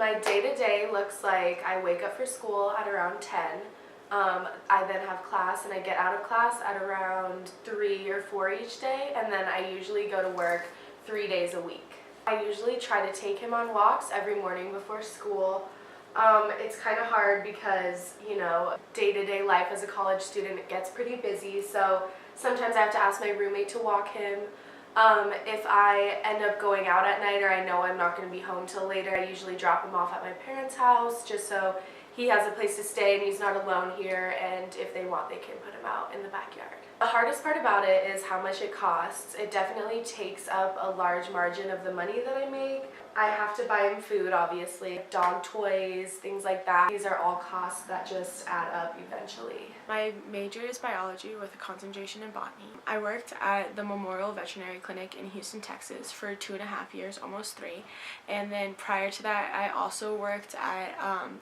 My day-to-day looks like I wake up for school at around 10. I then have class and I get out of class at around 3 or 4 each day, and then I usually go to work 3 days a week. I usually try to take him on walks every morning before school. It's kind of hard because, you know, day-to-day life as a college student, it gets pretty busy, so sometimes I have to ask my roommate to walk him. If I end up going out at night or I know I'm not going to be home till later, I usually drop him off at my parents' house just so he has a place to stay and he's not alone here, and if they want they can put him out in the backyard. The hardest part about it is how much it costs. It definitely takes up a large margin of the money that I make. I have to buy him food, obviously, dog toys, things like that. These are all costs that just add up eventually. My major is biology with a concentration in botany. I worked at the Memorial Veterinary Clinic in Houston, Texas for 2.5 years, almost 3. And then prior to that, I also worked at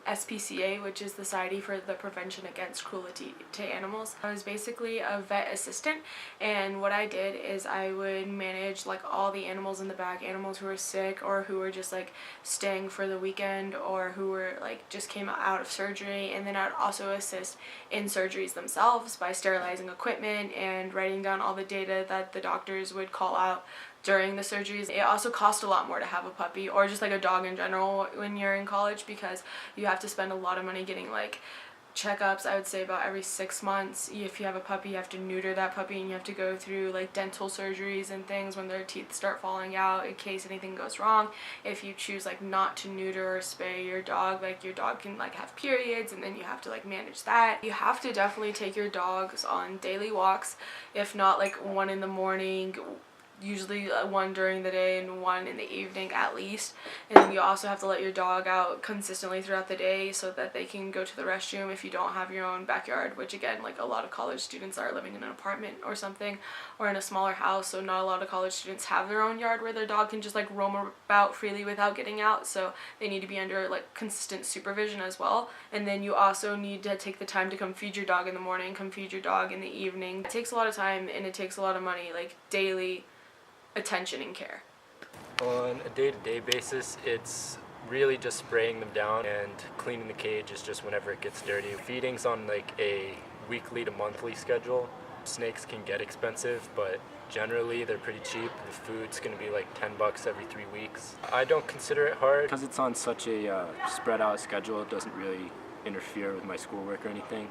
SPCA, which is the Society for the Prevention Against Cruelty to Animals. I was basically a vet assistant, and what I did is I would manage like all the animals in the back, animals who were sick or who were just like staying for the weekend or who were like just came out of surgery, and then I'd also assist in surgeries themselves by sterilizing equipment and writing down all the data that the doctors would call out during the surgeries. It also costs a lot more to have a puppy or just like a dog in general when you're in college, because you have to spend a lot of money getting like checkups. I would say about every 6 months. If you have a puppy, you have to neuter that puppy and you have to go through like dental surgeries and things when their teeth start falling out in case anything goes wrong. If you choose like not to neuter or spay your dog, like your dog can like have periods and then you have to like manage that. You have to definitely take your dogs on daily walks, if not like one in the morning, usually one during the day and one in the evening at least. And then you also have to let your dog out consistently throughout the day so that they can go to the restroom if you don't have your own backyard, which again, like a lot of college students are living in an apartment or something or in a smaller house, so not a lot of college students have their own yard where their dog can just like roam about freely without getting out, so they need to be under like consistent supervision as well. And then you also need to take the time to come feed your dog in the morning, come feed your dog in the evening. It takes a lot of time and it takes a lot of money, like daily attention and care. On a day-to-day basis, it's really just spraying them down, and cleaning the cage is just whenever it gets dirty. Feeding's on like a weekly to monthly schedule. Snakes can get expensive, but generally they're pretty cheap. The food's going to be like $10 every 3 weeks. I don't consider it hard. Because it's on such a spread out schedule, it doesn't really interfere with my schoolwork or anything.